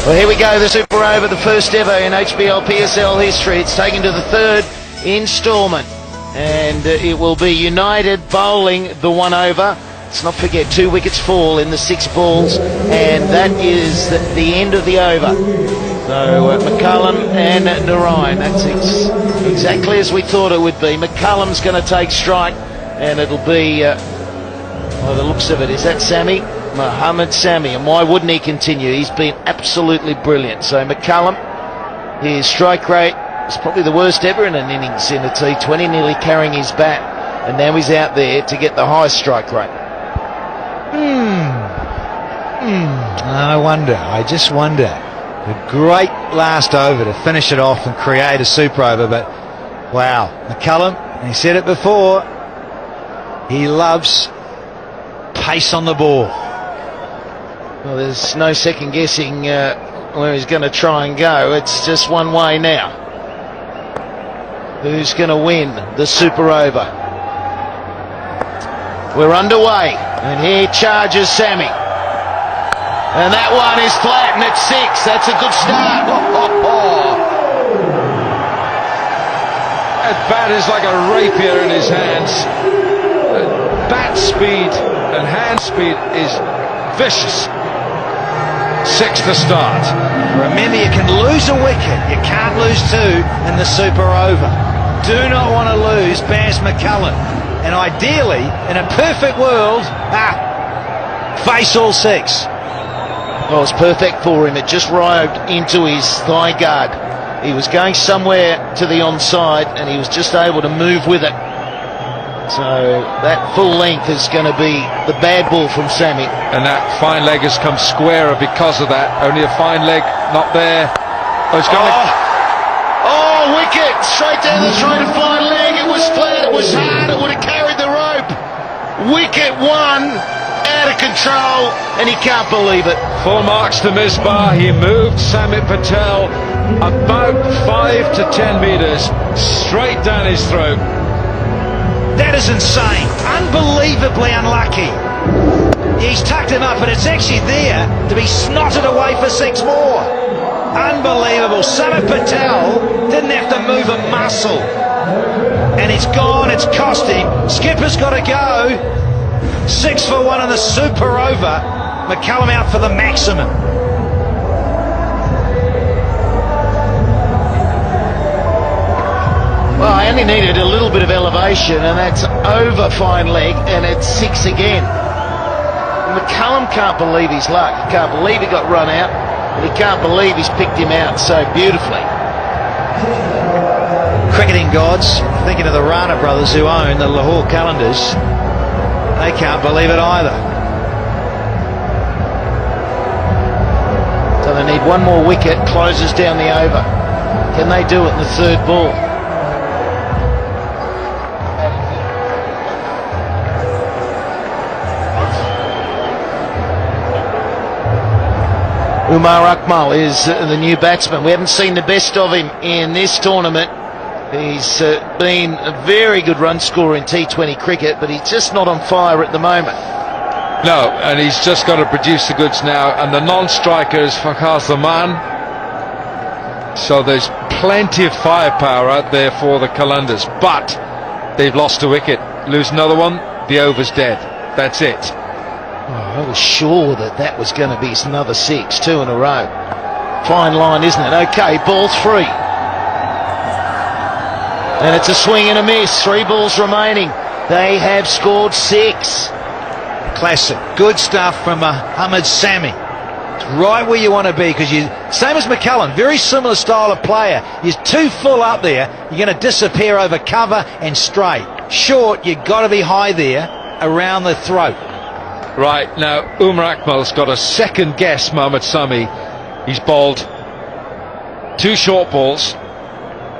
Well, here we go, the Super Over, the first ever in HBL PSL history. It's taken to the third instalment, and it will be United bowling the 1 over. Let's not forget 2 wickets fall in the 6 balls, and that is the end of the over. So McCullum and Narayan, that's exactly as we thought it would be. McCullum's going to take strike, and it'll be, by the looks of it, is that Sammy? Mohammed Sami, and why wouldn't he continue? He's been absolutely brilliant. So McCullum, his strike rate is probably the worst ever in an innings in a T20, nearly carrying his bat, and now he's out there to get the highest strike rate. I just wonder. A great last over to finish it off and create a super over, but wow, McCullum, he said it before, he loves pace on the ball. Well, there's no second guessing where he's going to try and go. It's just one way now. Who's going to win the Super Over? We're underway, and here charges Sammy. And that one is flat, and it's 6. That's a good start. That bat is like a rapier in his hands. Bat speed and hand speed is vicious. 6 to start. Remember, you can lose a wicket, you can't lose 2 in the Super Over. Do not want to lose Baz McCullum, and ideally, in a perfect world, face all 6. Well, it's perfect for him. It just rode into his thigh guard. He was going somewhere to the onside, and he was just able to move with it. So that full length is going to be the bad ball from Sammy. And that fine leg has come squarer because of that. Only a fine leg, not there. Oh, it's gone. Oh, wicket! Straight down the throat of fine leg. It was flat, it was hard, it would have carried the rope. Wicket 1, out of control, and he can't believe it. Full marks to Misbah. He moved Samit Patel about 5 to 10 metres straight down his throat. That is insane. Unbelievably unlucky. He's tucked him up, but it's actually there to be snotted away for 6 more. Unbelievable. Samit Patel didn't have to move a muscle. And it's gone, it's cost him. Skipper's got to go. 6 for 1 in the Super Over. McCullum out for the maximum. Well, I only needed a little bit of elevation, and that's over fine leg, and it's 6 again. McCullum can't believe his luck. He can't believe he got run out, and he can't believe he's picked him out so beautifully. Cricketing gods, thinking of the Rana brothers who own the Lahore Qalandars, they can't believe it either. So they need 1 more wicket, closes down the over. Can they do it in the 3rd ball? Umar Akmal is the new batsman. We haven't seen the best of him in this tournament. He's been a very good run scorer in T20 cricket, but he's just not on fire at the moment. No, and he's just got to produce the goods now. And the non-striker is Fakhar Zaman. So there's plenty of firepower out there for the Qalandars. But they've lost a wicket. Lose another one, the over's dead. That's it. Oh, I was sure that was going to be another 6, 2 in a row. Fine line, isn't it? Okay, ball 3. And it's a swing and a miss. 3 balls remaining. They have scored 6. Classic. Good stuff from Mohammed Sami. It's right where you want to be, because you, same as McCullum, very similar style of player. You're too full up there, you're going to disappear over cover and straight. Short, you've got to be high there around the throat. Right, now Umar Akmal's got a second guess Mohammed Sami. He's bowled 2 short balls,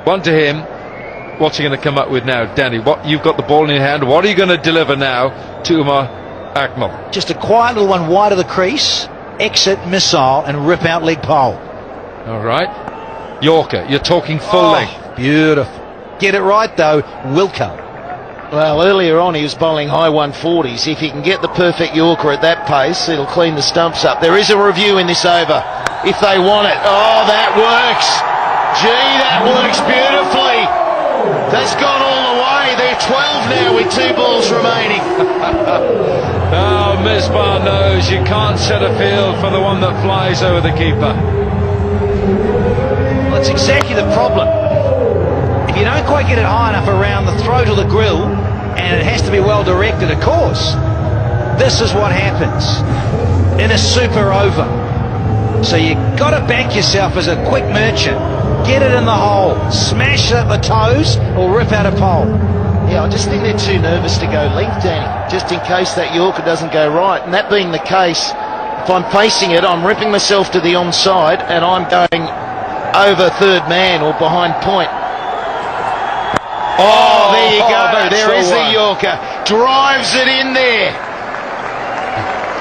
1 to him. What's he going to come up with now, Danny? What, you've got the ball in your hand. What are you going to deliver now to Umar Akmal? Just a quiet little one wide of the crease, exit missile and rip out leg pole. All right, Yorker, you're talking full length. Beautiful. Get it right though, Wilco. Well, earlier on he was bowling high 140s. If he can get the perfect Yorker at that pace, it'll clean the stumps up. There is a review in this over. if they want it. Oh, that works. Gee, that works beautifully. That's gone all the way. They're 12 now with 2 balls remaining. Oh, Misbah knows you can't set a field for the one that flies over the keeper. Well, that's exactly the problem. If you don't quite get it high enough around the throat or the grill, and it has to be well directed, of course, this is what happens in a super over. So you got to back yourself as a quick merchant. Get it in the hole, smash it at the toes, or rip out a pole. Yeah, I just think they're too nervous to go length, Danny, just in case that Yorker doesn't go right. And that being the case, if I'm facing it, I'm ripping myself to the onside, and I'm going over third man or behind point. Oh, there you go. There is the Yorker. Drives it in there.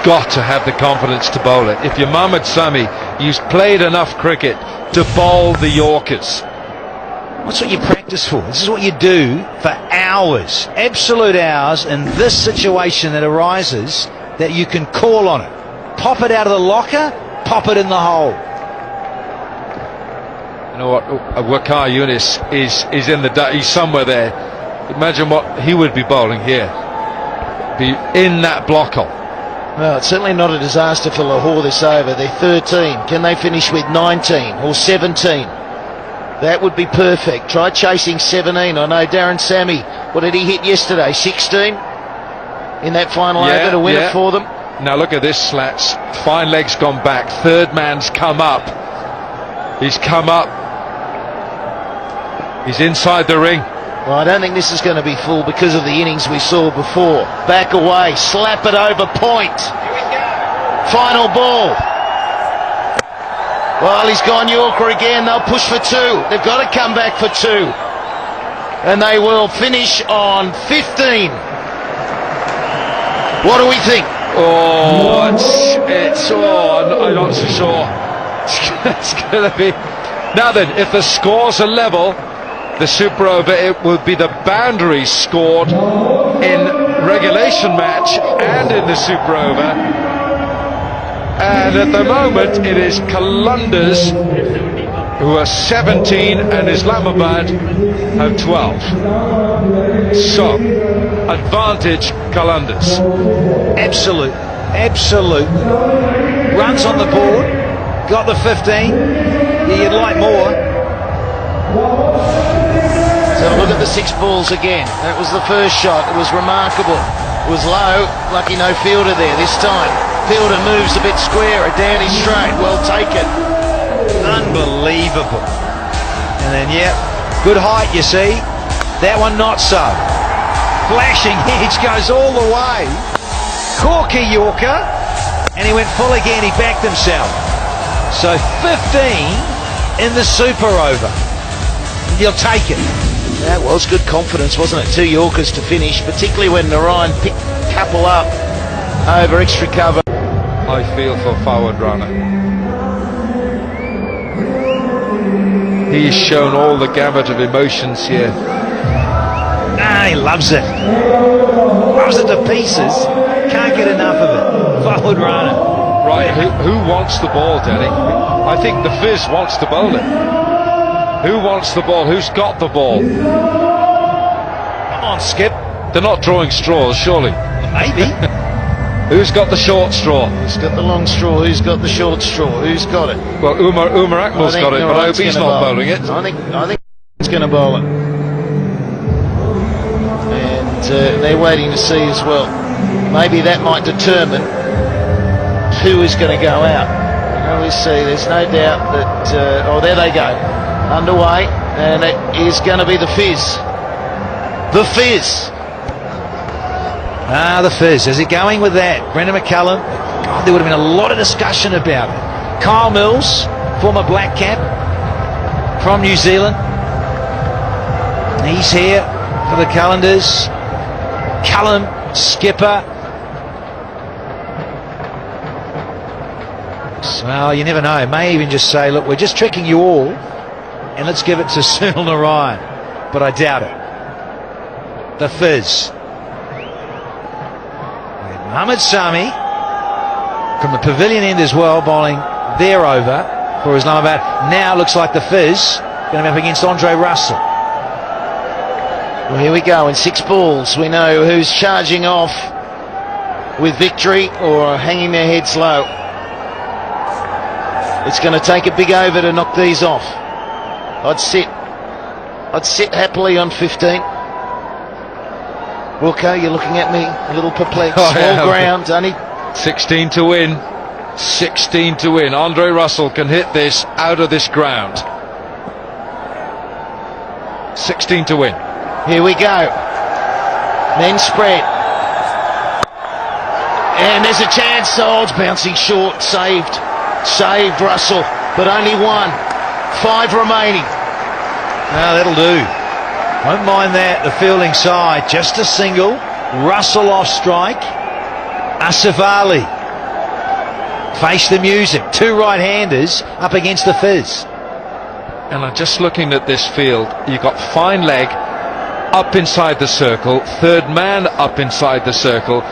Got to have the confidence to bowl it. If you're Mohammad Sami, you've played enough cricket to bowl the Yorkers. What's what you practice for? This is what you do for hours, absolute hours, in this situation that arises, that you can call on it. Pop it out of the locker, pop it in the hole. You know what? Waqar Younis is in the he's somewhere there. Imagine what he would be bowling here. Be in that block hole. Well, it's certainly not a disaster for Lahore this over. They're 13. Can they finish with 19 or 17? That would be perfect. Try chasing 17. I know Darren Sammy, what did he hit yesterday? 16 in that final over to win it for them. Now look at this, Slats. Fine legs gone back. Third man's come up. He's come up. He's inside the ring. Well, I don't think this is going to be full because of the innings we saw before. Back away, slap it over point. Final ball. Well, he's gone Yorker again. They'll push for 2. They've got to come back for 2. And they will finish on 15. What do we think? Oh, I'm not so sure. It's going to be... Now then, if the scores are level, the super over, it will be the boundaries scored in regulation match and in the super over. And at the moment, it is Qalandars who are 17 and Islamabad have 12. So, advantage Qalandars. Absolute. Runs on the board. Got the 15. Yeah, you'd like more. So look at the 6 balls again. That was the first shot. It was remarkable. It was low. Lucky no fielder there this time. Fielder moves a bit squarer. Down his straight. Well taken. Unbelievable. And then, good height, you see. That one not so. Flashing edge goes all the way. Corky Yorker. And he went full again. He backed himself. So 15 in the super over. You'll take it. That was good confidence, wasn't it? 2 Yorkers to finish, particularly when Narayan picked a couple up over extra cover. I feel for Fawad Rana. He's shown all the gamut of emotions here. He loves it. Loves it to pieces. Can't get enough of it. Fawad Rana. Right, who wants the ball, Danny? I think the Fizz wants to bowl it. Who wants the ball? Who's got the ball? Come on, Skip. They're not drawing straws, surely. Maybe. Who's got the short straw? Who's got the long straw? Who's got the short straw? Who's got it? Well, Umar Akmal's got it, but I hope he's not bowling it. I think he's going to bowl it. And they're waiting to see as well. Maybe that might determine who is going to go out. We see. There's no doubt that. There they go. Underway, and it is going to be the Fizz. The Fizz. The Fizz. Is it going with that? Brendan McCullum. God, there would have been a lot of discussion about it. Kyle Mills, former black cap from New Zealand. He's here for the Qalandars. Cullum, skipper. Well, you never know. May even just say, look, we're just tricking you all, and let's give it to Sunil Narayan. But I doubt it. The Fizz. Mohammad Sami from the pavilion end as well, bowling their over for Islamabad. Now looks like the Fizz going to be up against Andre Russell. Well, here we go. In 6 balls, we know who's charging off with victory or hanging their heads low. It's going to take a big over to knock these off. I'd sit happily on 15. Wilco, you're looking at me a little perplexed. Small ground, only 16 to win. 16 to win. Andre Russell can hit this out of this ground. 16 to win. Here we go. Men spread. And there's a chance. Oh, it's bouncing short. Saved Russell, but only one. 5 remaining. Now that'll do. Won't mind that, the fielding side. Just a single. Russell off strike. Asif Ali. Face the music. 2 right-handers up against the Fizz. And I'm just looking at this field. You've got fine leg up inside the circle, third man up inside the circle.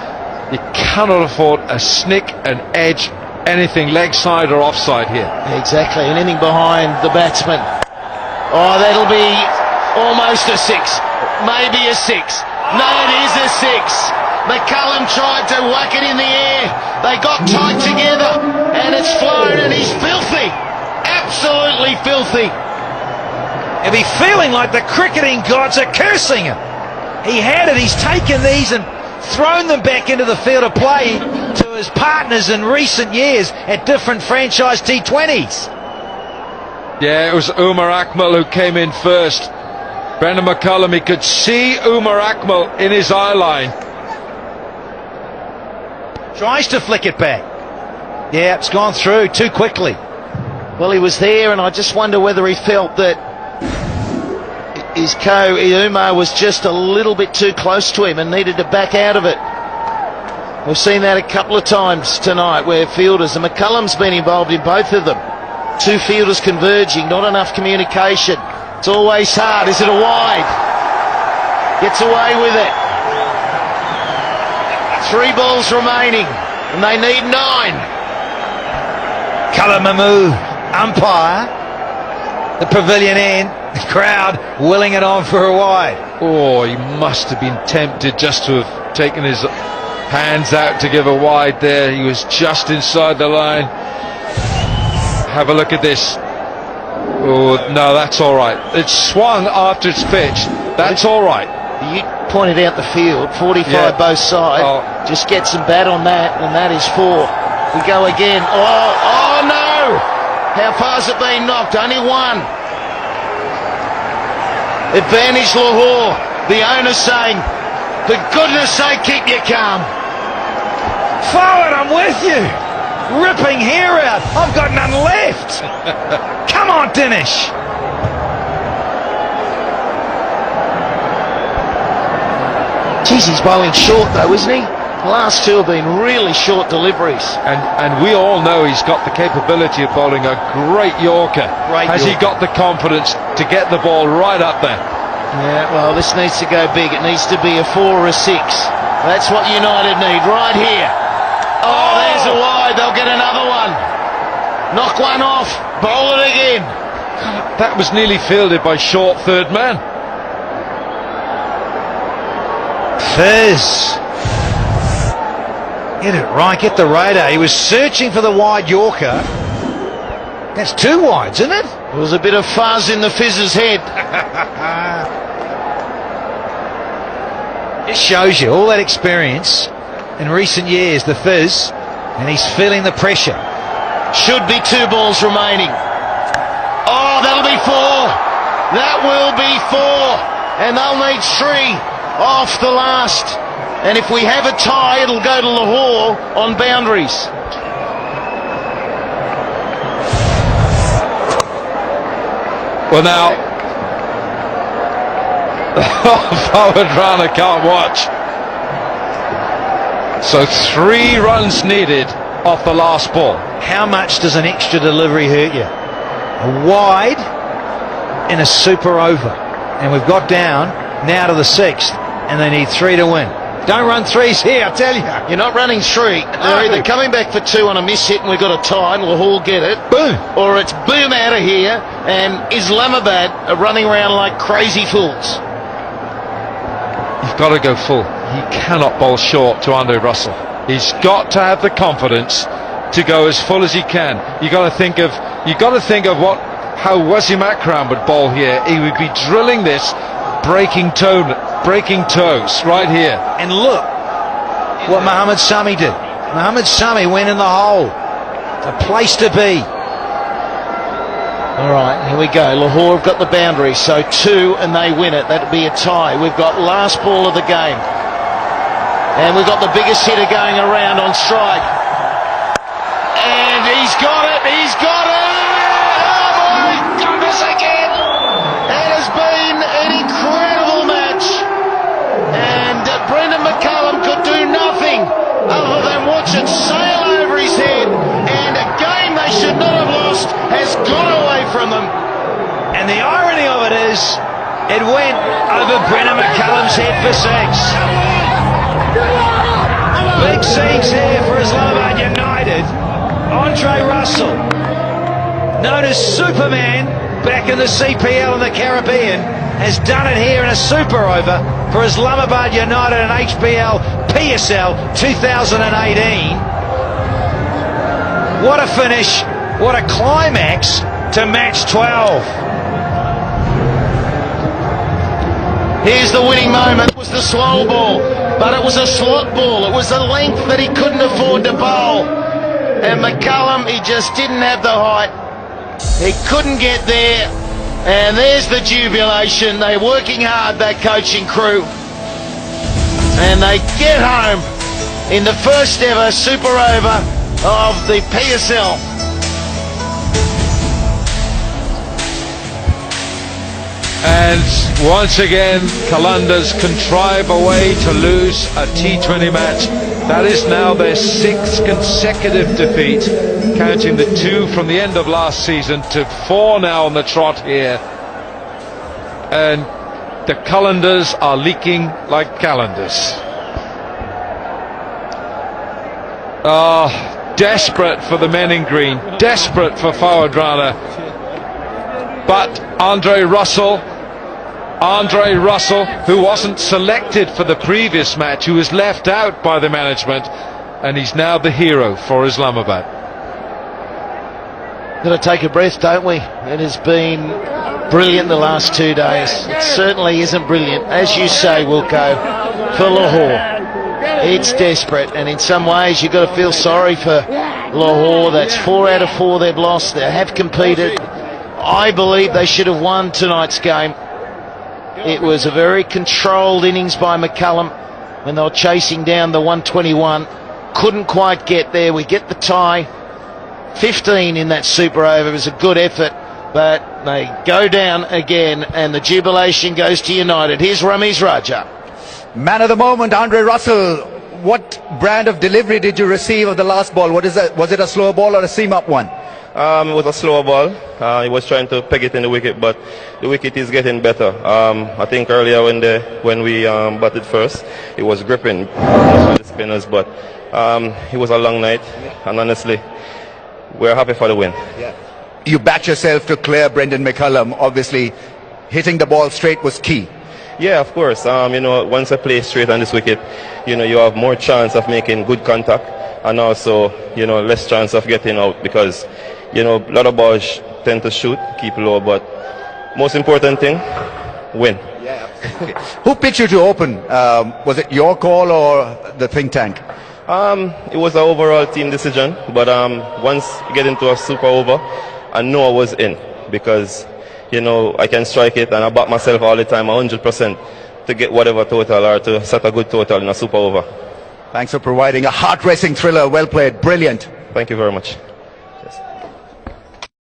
You cannot afford a snick, an edge, anything leg side or offside here. Exactly, anything behind the batsman. Oh, that'll be almost a 6, maybe a 6. No, it is a 6. McCullum tried to whack it in the air. They got tight together, and it's flown, and he's filthy. Absolutely filthy. He'll be feeling like the cricketing gods are cursing him. He had it, he's taken these and thrown them back into the field of play to his partners in recent years at different franchise T20s. Yeah, it was Umar Akmal who came in first. Brendan McCullum, he could see Umar Akmal in his eye line. Tries to flick it back. Yeah, it's gone through too quickly. Well, he was there, and I just wonder whether he felt that his Umar was just a little bit too close to him and needed to back out of it. We've seen that a couple of times tonight where fielders, and McCullum's been involved in both of them. 2 fielders converging, not enough communication. It's always hard. Is it a wide? Gets away with it. 3 balls remaining, and they need 9. Kala Mahmood, umpire, the pavilion end, the crowd willing it on for a wide. Oh, he must have been tempted just to have taken his hands out to give a wide there. He was just inside the line. Have a look at this. Oh, no, that's all right. It swung after it's pitched. That's all right. You pointed out the field, 45 both sides. Oh. Just get some bat on that, and that is 4. We go again. Oh no! How far's it been knocked? Only 1. Advantage Lahore. The owner saying, for goodness sake, keep your calm. Forward, I'm with you. Ripping hair out. I've got none left. Come on, Dinesh. Jeez, he's bowling short though, isn't he? The last 2 have been really short deliveries. And we all know he's got the capability of bowling a great Yorker. Has he got the confidence to get the ball right up there? Yeah, well, this needs to go big. It needs to be a 4 or a 6. That's what United need right here. Oh, there's a wide. They'll get another one. Knock one off. Bowl it again. That was nearly fielded by short third man. Fizz. Get it right, get the radar. He was searching for the wide Yorker. That's 2 wides, isn't it? There was a bit of fuzz in the Fizz's head. It shows you all that experience in recent years, the Fizz, and he's feeling the pressure. Should be 2 balls remaining. Oh, that'll be 4. That will be 4. And they'll need 3 off the last. And if we have a tie, it'll go to Lahore on boundaries. Well, now, forward runner can't watch. So 3 runs needed off the last ball. How much does an extra delivery hurt you? A wide in a super over. And we've got down now to the 6th, and they need 3 to win. Don't run threes here, I tell you. You're not running three. They're either coming back for two on a miss hit and we've got a tie and Lahore get it. Boom. Or it's boom out of here and Islamabad are running around like crazy fools. You've got to go full. He cannot bowl short to Andre Russell. He's got to have the confidence to go as full as he can. You got to think of how Wasim Akram would bowl here. He would be drilling this, breaking toes right here. And look what Mohammad Sami did. Mohammad Sami went in the hole. A place to be. All right, here we go. Lahore have got the boundary, so two and they win it. That'd be a tie. We've got last ball of the game. And we've got the biggest hitter going around on strike. And he's got it, he's got it! Oh my goodness again! It has been an incredible match. And Brendan McCullum could do nothing other than watch it sail over his head. And a game they should not have lost has gone away from them. And the irony of it is, it went over Brendan McCullum's head for six. Big six here for Islamabad United. Andre Russell, known as Superman back in the CPL in the Caribbean, has done it here in a super over for Islamabad United in HBL PSL 2018. What a finish, what a climax to match 12. Here's the winning moment. It was the slow ball, but it was a slot ball. It was the length that he couldn't afford to bowl. And McCullum, he just didn't have the height. He couldn't get there. And there's the jubilation. They're working hard, that coaching crew. And they get home in the first ever super over of the PSL. And once again, Qalandars contrive a way to lose a T20 match. That is now their sixth consecutive defeat, counting the two from the end of last season to four now on the trot here. And the Qalandars are leaking like calendars. Desperate for the men in green, desperate for Fawad Rana. But Andre Russell, who wasn't selected for the previous match, who was left out by the management, and he's now the hero for Islamabad. Got to take a breath, don't we? It has been brilliant the last 2 days. It certainly isn't brilliant, as you say, Wilco, for Lahore. It's desperate, and in some ways you've got to feel sorry for Lahore. That's 4 out of 4 they've lost. They have competed. I believe they should have won tonight's game. It was a very controlled innings by McCullum when they were chasing down the 121. Couldn't quite get there. We get the tie. 15 in that super over. It was a good effort, but they go down again, and the jubilation goes to United. Here's Ramiz Raja. Man of the moment, Andre Russell. What brand of delivery did you receive of the last ball? What is that? Was it a slow ball or a seam-up one? It was a slower ball. He was trying to peg it in the wicket, but the wicket is getting better. I think earlier when we batted first, it was gripping the spinners, but it was a long night, and honestly, we're happy for the win. Yeah. You backed yourself to clear Brendan McCullum. Obviously, hitting the ball straight was key. Yeah, of course. Once I play straight on this wicket, you have more chance of making good contact, and also, less chance of getting out, because a lot of balls tend to shoot, keep low, but most important thing, win. Yeah, absolutely. Who picked you to open? Was it your call or the think tank? It was an overall team decision, but once you get into a super over, I know I was in, because I can strike it, and I back myself all the time 100% to get whatever total or to set a good total in a super over. Thanks for providing a heart-racing thriller. Well played. Brilliant. Thank you very much.